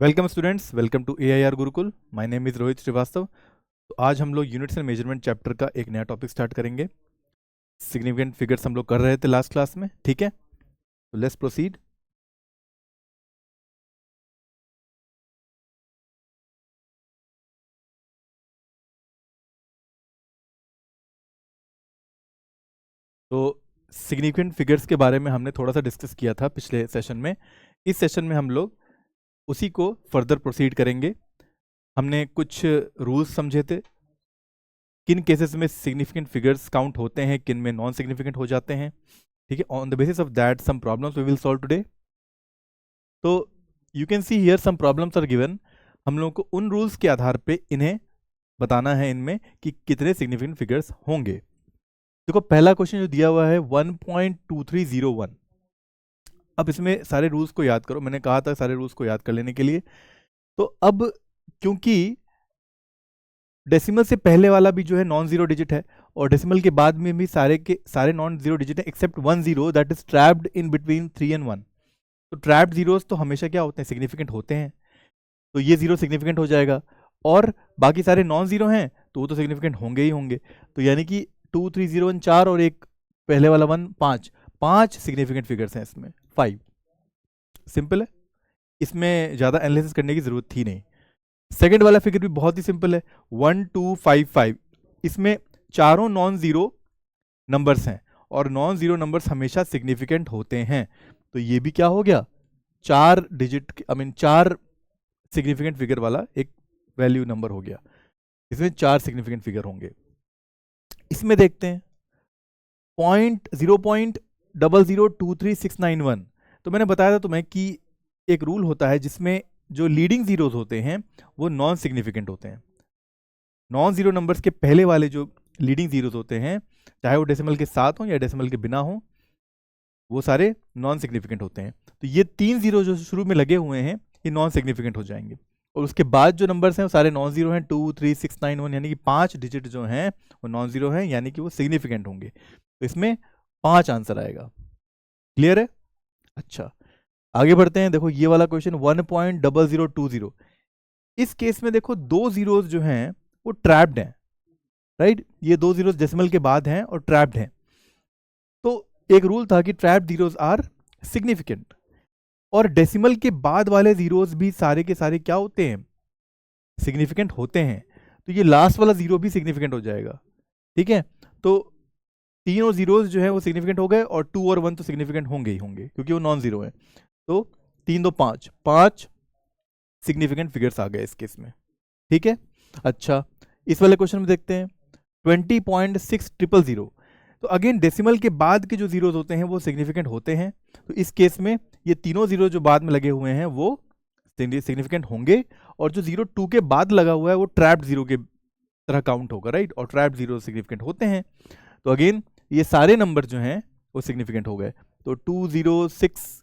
Welcome students, welcome to AIR Gurukul. My name is Rohit Srivastava. तो आज हम लोग यूनिट्स एंड मेजरमेंट चैप्टर का एक नया टॉपिक स्टार्ट करेंगे। सिग्निफिकेंट फिगर्स हम लोग कर रहे थे लास्ट क्लास में, ठीक है। तो लेट्स प्रोसीड। तो सिग्निफिकेंट फिगर्स के बारे में हमने थोड़ा सा डिस्कस किया था पिछले सेशन में। इस सेशन में हम लोग उसी को फर्दर प्रोसीड करेंगे। हमने कुछ रूल्स समझे थे, किन केसेस में सिग्निफिकेंट फिगर्स काउंट होते हैं, किन में नॉन सिग्निफिकेंट हो जाते हैं, ठीक है। On the basis of that some problems we will solve today. तो you can see here some problems are given. हम लोगों को उन रूल्स के आधार पे इन्हें बताना है इनमें कि कितने सिग्निफिकेंट फिगर्स होंगे। देखो पहला क्वेश्चन जो दिया हुआ है 1.2301। अब इसमें सारे रूल्स को याद करो, मैंने कहा था सारे रूल्स को याद कर लेने के लिए। तो अब क्योंकि डेसिमल से पहले वाला भी जो है नॉन जीरो डिजिट है और डेसिमल के बाद में भी सारे के सारे नॉन जीरो डिजिट है except 1 0 that is trapped in between 3 and 1। तो ट्रैप्ड जीरोस तो हमेशा क्या होते हैं, सिग्निफिकेंट होते हैं। तो ये जीरो सिग्निफिकेंट हो जाएगा और बाकी सारे नॉन जीरो हैं तो वो तो सिग्निफिकेंट होंगे ही होंगे। तो यानी कि 2 3 0 1 4 और एक पहले वाला 1 5, 5 सिग्निफिकेंट फिगर्स हैं इसमें। 5 सिंपल है, इसमें ज़्यादा एनालिसिस करने की ज़रूरत थी नहीं। सेकेंड वाला फिगर भी बहुत ही सिंपल है, 1 2 5 5। इसमें चारों नॉन जीरो नंबर्स हैं और नॉन जीरो नंबर्स हमेशा सिग्निफिकेंट होते हैं। तो ये भी क्या हो गया, 4 डिजिट चार सिग्निफिकेंट फिगर वाला एक वैल्यू नंबर हो गया। इसमें 4 सिग्निफिकेंट फिगर होंगे। इसमें देखते हैं 0.0023691। तो मैंने बताया था तुम्हें कि एक रूल होता है जिसमें जो लीडिंग जीरोज होते हैं वो नॉन सिग्निफिकेंट होते हैं। नॉन जीरो नंबर्स के पहले वाले जो लीडिंग जीरोज होते हैं, चाहे वो डेसिमल के साथ हो या डेसिमल के बिना हो, वो सारे नॉन सिग्निफिकेंट होते हैं। तो ये 3 जीरो जो शुरू में लगे हुए हैं ये नॉन सिग्निफिकेंट हो जाएंगे और उसके बाद जो नंबर्स हैं वो सारे नॉन जीरो हैं, 2 3 6 9 1, यानी कि 5 डिजिट जो हैं वो नॉन जीरो हैं, यानी कि वो सिग्निफिकेंट होंगे। तो इसमें 5 आंसर आएगा। क्लियर है? अच्छा, आगे बढ़ते हैं। देखो ये वाला क्वेश्चन 1.0020। इस केस में देखो दो जीरोज जो हैं वो ट्रैप्ड हैं, राइट। ये दो जीरोज डेसिमल के बाद हैं और ट्रैप्ड हैं। तो एक रूल था कि ट्रैप्ड जीरोज आर सिग्निफिकेंट और डेसिमल के बाद वाले जीरोज भी सारे के सारे क्या होते हैं, सिग्निफिकेंट होते हैं। तो ये लास्ट वाला जीरो भी सिग्निफिकेंट हो जाएगा, ठीक है। तो तीनों जीरोज जो है वो सिग्निफिकेंट हो गए और 2 और 1 तो सिग्निफिकेंट होंगे ही होंगे क्योंकि वो नॉन जीरो है। तो 3 2 5, 5 सिग्निफिकेंट फिगर्स आ गए इस केस में, ठीक है। अच्छा, इस वाले क्वेश्चन में देखते हैं 20.6000। तो अगेन डेसिमल के बाद के जो जीरोज होते हैं वो सिग्निफिकेंट होते हैं। तो इस केस में ये तीनों जीरो जो बाद में लगे हुए हैं वो सिग्निफिकेंट होंगे और जो 02 के बाद लगा हुआ है वो ट्रैप्ड जीरो के तरह काउंट होगा, राइट। और ट्रैप्ड जीरो सिग्निफिकेंट होते हैं। तो अगेन ये सारे नंबर जो हैं वो सिग्निफिकेंट हो गए। तो 2 0 6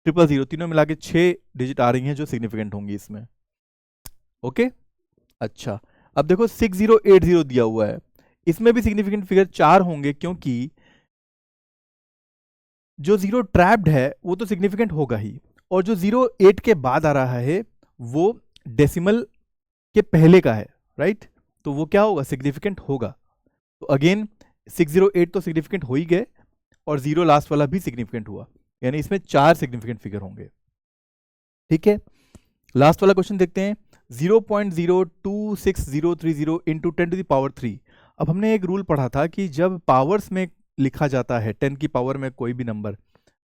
000 तीनों मिला के 6 डिजिट आ रही हैं जो सिग्निफिकेंट होंगी इसमें। ओके, अच्छा अब देखो 6080 दिया हुआ है, इसमें भी सिग्निफिकेंट फिगर 4 होंगे क्योंकि जो जीरो ट्रैप्ड है वो तो सिग्निफिकेंट होगा ही और जो 08 के बाद आ रहा है वो डेसिमल के पहले का है, राइट। तो वो क्या होगा, सिग्निफिकेंट होगा। तो अगेन 608 तो सिग्निफिकेंट हो ही गए और जीरो लास्ट वाला भी सिग्निफिकेंट हुआ, यानी इसमें 4 सिग्निफिकेंट फिगर होंगे, ठीक है। लास्ट वाला क्वेश्चन देखते हैं 0.026030 इंटू 10⁻3। अब हमने एक रूल पढ़ा था कि जब पावर्स में लिखा जाता है 10 की पावर में कोई भी नंबर,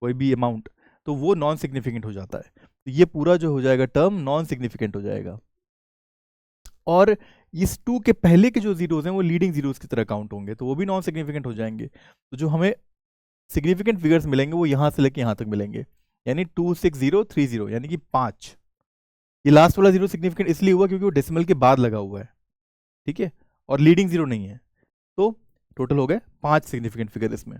कोई भी अमाउंट, तो वो नॉन सिग्निफिकेंट हो जाता है। तो ये पूरा जो हो जाएगा टर्म नॉन सिग्निफिकेंट हो जाएगा और इस 2 के पहले के जो जीरोज हैं वो लीडिंग जीरोज की तरह काउंट होंगे, तो वो भी नॉन सिग्निफिकेंट हो जाएंगे। तो जो हमें सिग्निफिकेंट फिगर्स मिलेंगे वो यहां से लेके यहां तक मिलेंगे, यानी 26030, यानी कि 5। ये लास्ट वाला जीरो सिग्निफिकेंट इसलिए हुआ क्योंकि वो डेसिमल के बाद लगा हुआ है, ठीक है, और लीडिंग जीरो नहीं है। तो टोटल हो गए 5 सिग्निफिकेंट फिगर इसमें।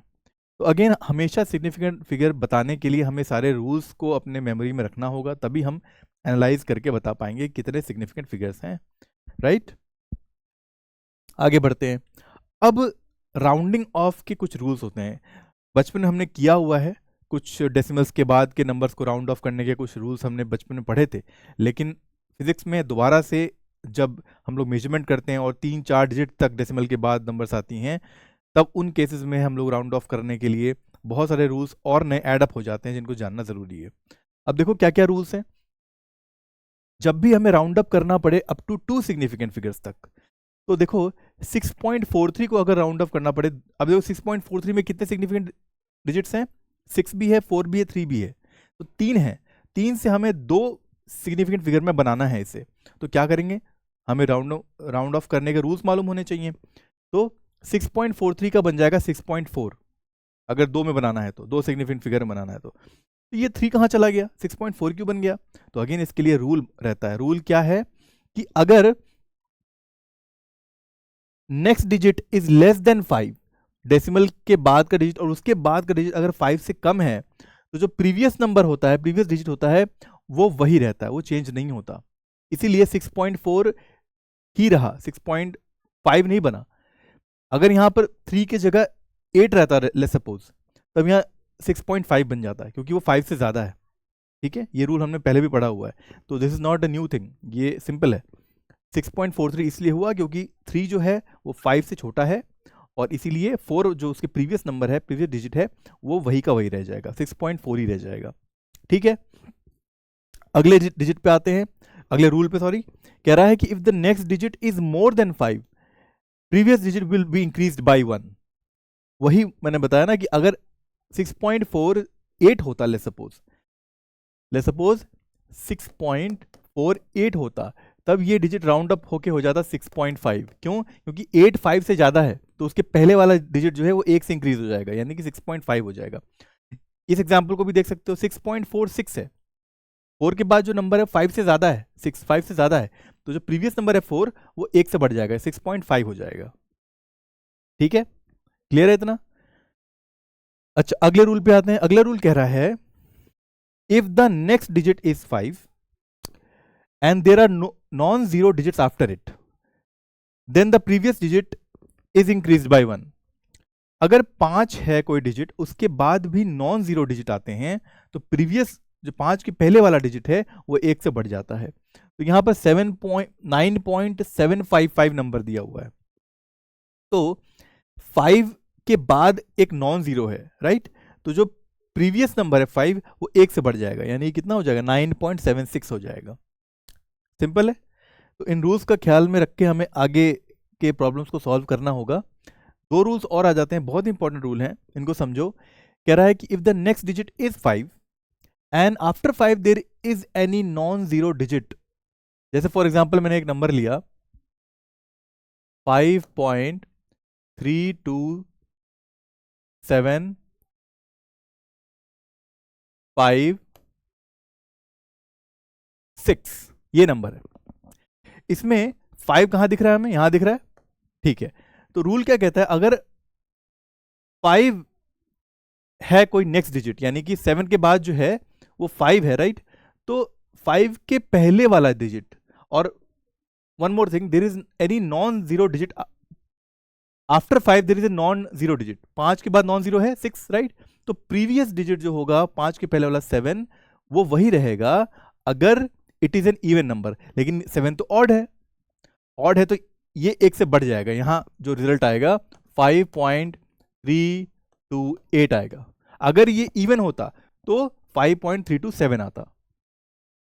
तो अगेन हमेशा सिग्निफिकेंट फिगर बताने के लिए हमें सारे रूल्स को अपने मेमोरी में रखना होगा, तभी हम एनालाइज करके बता पाएंगे कितने सिग्निफिकेंट फिगर्स हैं, राइट। आगे बढ़ते हैं। अब राउंडिंग ऑफ के कुछ रूल्स होते हैं, बचपन में हमने किया हुआ है कुछ डेसिमल्स के बाद के नंबर्स को राउंड ऑफ करने के कुछ रूल्स हमने बचपन में पढ़े थे, लेकिन फिजिक्स में दोबारा से जब हम लोग मेजरमेंट करते हैं और 3-4 डिजिट तक डेसिमल के बाद नंबर्स आती हैं, तब उन केसेस में हम लोग राउंड ऑफ करने के लिए बहुत सारे रूल्स और नए ऐड अप हो जाते हैं जिनको जानना ज़रूरी है। अब देखो क्या क्या रूल्स हैं। जब भी हमें राउंड अप करना पड़े अप टू 2 सिग्निफिकेंट फिगर्स तक, तो देखो 6.43 को अगर राउंड ऑफ करना पड़े, अब देखो 6.43 में कितने सिग्निफिकेंट डिजिट्स हैं, 6 भी है, 4 भी है, 3 भी है, तो 3 है। 3 से हमें 2 सिग्निफिकेंट फिगर में बनाना है इसे, तो क्या करेंगे, हमें राउंड ऑफ करने के रूल्स मालूम होने चाहिए। तो 6.43 का बन जाएगा 6.4, अगर 2 में बनाना है तो, 2 सिग्निफिकेंट फिगर में बनाना है तो ये 3 कहाँ चला गया, 6.4 क्यों बन गया। तो अगेन इसके लिए रूल रहता है। रूल क्या है कि अगर next digit is less than 5, decimal के बाद का डिजिट और उसके बाद का डिजिट अगर 5 से कम है, तो जो प्रीवियस नंबर होता है, प्रीवियस डिजिट होता है, वो वही रहता है, वो चेंज नहीं होता। इसीलिए 6.4 ही रहा, 6.5 नहीं बना। अगर यहां पर 3 की जगह 8 रहता लेट्स सपोज, तब यहाँ 6.5 बन जाता है, क्योंकि वो 5 से ज़्यादा है। ठीक है, ये रूल हमने पहले भी पढ़ा हुआ है, तो this is not a new thing, ये सिंपल है। 6.43 इसलिए हुआ क्योंकि 3 जो है वो 5 से छोटा है, और इसीलिए 4 जो उसके प्रीवियस नंबर है, प्रीवियस डिजिट है, वो वही का वही रह जाएगा, 6.4 ही रह जाएगा। ठीक है, अगले डिजिट पे आते हैं, अगले रूल पे, सॉरी। कह रहा है कि if the next digit is more than 5, previous digit will be increased by 1। वही मैंने बताया ना कि अगर 6.48 होता, लेट्स सपोज 6.48 होता, तब ये डिजिट राउंड अप होके हो जाता 6.5। क्यों? क्योंकि 8 5 से ज्यादा है, तो उसके पहले वाला डिजिट जो है वो 1 से इंक्रीज हो जाएगा, यानी कि 6.5 हो जाएगा। इस एग्जांपल को भी देख सकते हो, 6.46 है, 4 के बाद जो नंबर है 5 से ज्यादा है, 5 से ज्यादा है, तो जो प्रीवियस नंबर है 4 वो 1 से बढ़ जाएगा, 6.5 हो जाएगा। ठीक है, क्लियर है इतना? अच्छा, अगले रूल पे आते हैं। अगला रूल कह रहा है if the next digit is 5 and there are non-zero digits after it, then the previous digit is increased by 1। अगर 5 है कोई डिजिट, उसके बाद भी नॉन जीरो डिजिट आते हैं, तो प्रीवियस जो 5 के पहले वाला डिजिट है वो 1 से बढ़ जाता है। तो यहां पर 9.755 नंबर दिया हुआ है, तो 5 के बाद एक नॉन जीरो है, राइट? तो जो प्रीवियस नंबर है 5 वो 1 से बढ़ जाएगा, यानी कितना हो जाएगा, 9.76 हो जाएगा। सिंपल है। तो इन रूल्स का ख्याल में रख के हमें आगे के प्रॉब्लम्स को सॉल्व करना होगा। 2 रूल्स और आ जाते हैं, बहुत इंपॉर्टेंट रूल हैं, इनको समझो। कह रहा है कि if the next digit is 5 and after 5 there is any non zero digit, जैसे फॉर एग्जांपल मैंने एक नंबर लिया 5.32756, ये नंबर है। इसमें 5 कहां दिख रहा है हमें, यहां दिख रहा है, ठीक है। तो रूल क्या कहता है, अगर 5 है कोई नेक्स्ट डिजिट, यानी कि 7 के बाद जो है वो 5 है, राइट? तो 5 के पहले वाला डिजिट, और one more thing, there is any non zero digit after 5, there is a non zero digit. 5 के बाद नॉन जीरो है 6, राइट? तो प्रीवियस डिजिट जो होगा 5 के पहले वाला 7, वो वही रहेगा अगर it is an even number. लेकिन 7 तो ऑड है, ऑड है तो ये 1 से बढ़ जाएगा, यहां जो रिजल्ट आएगा 5.328 आएगा। अगर ये इवन होता तो 5.327 आता।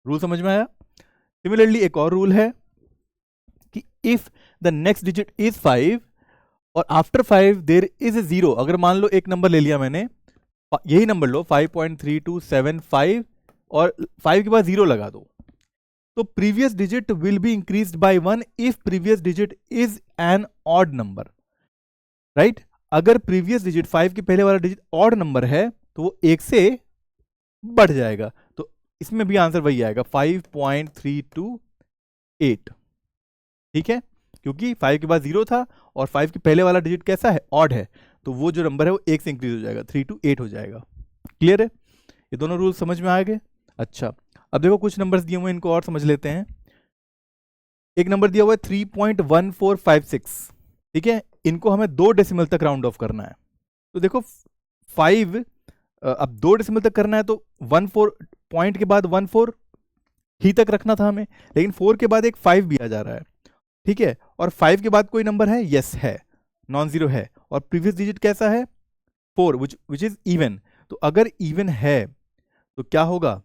रूल समझ में आया? सिमिलरली एक और रूल है कि if the next digit is 5 और आफ्टर 5 देयर इज ए 0, अगर मान लो एक नंबर ले लिया मैंने, यही नंबर लो 5.3275 और 5 के बाद 0 लगा दो, तो previous digit will be increased by 1 if previous digit is an odd number, right? अगर प्रीवियस डिजिट 5 के पहले वाला डिजिट ऑड नंबर है तो वो 1 से बढ़ जाएगा। तो इसमें भी आंसर वही आएगा 5.328। ठीक है, क्योंकि 5 के बाद 0 था और 5 के पहले वाला डिजिट कैसा है, ऑड है, तो वो जो नंबर है वो 1 से इंक्रीज हो जाएगा, 328 हो जाएगा। क्लियर है? ये दोनों रूल समझ में आ गए? अच्छा, अब देखो कुछ नंबर्स दिए हुए हैं, इनको और समझ लेते हैं। एक नंबर दिया हुआ है 3.1456, ठीक है? इनको हमें 2 डेसिमल तक राउंड ऑफ करना है। तो देखो 5 अब 2 डेसिमल तक करना है तो 1-4 पॉइंट के बाद 1-4 ही तक रखना था हमें, लेकिन 4 के बाद एक 5 भी आ जा रहा है, ठीक है। और 5 के बाद कोई नंबर है, यस है, नॉन जीरो है, और प्रीवियस डिजिट कैसा है, 4 विच इज इवन। तो अगर इवन है तो क्या होगा,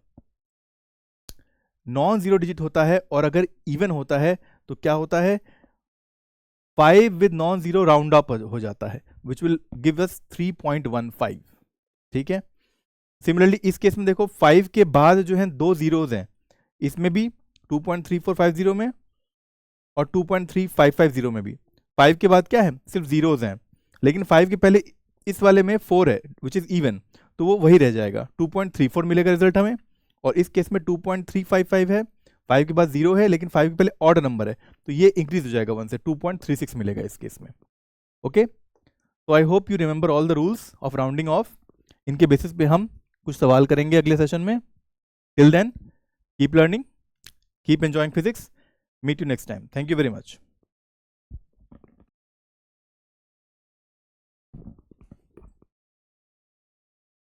नॉन जीरो डिजिट होता है, और अगर इवन होता है तो क्या होता है, 5 with non zero round up हो जाता है, विच विल गिव अस 3.15, ठीक है। सिमिलरली इस केस में देखो 5 के बाद जो है 2 जीरोज हैं, इसमें भी 2.3450 में और 2.3550 में भी 5 के बाद क्या है, सिर्फ जीरोज हैं, लेकिन 5 के पहले इस वाले में 4 है विच इज इवन, तो वो वही रह जाएगा, 2.34 मिलेगा रिजल्ट हमें। और इस केस में 2.355 है, 5 के बाद 0 है, लेकिन 5 के पहले ऑड नंबर है, तो ये इंक्रीज हो जाएगा 1 से, 2.36 मिलेगा इस केस में। ओके, तो I hope you remember all the rules of rounding off. इनके बेसिस पे हम कुछ सवाल करेंगे अगले सेशन में। Till then keep learning, keep enjoying physics, meet you next time, thank you very much.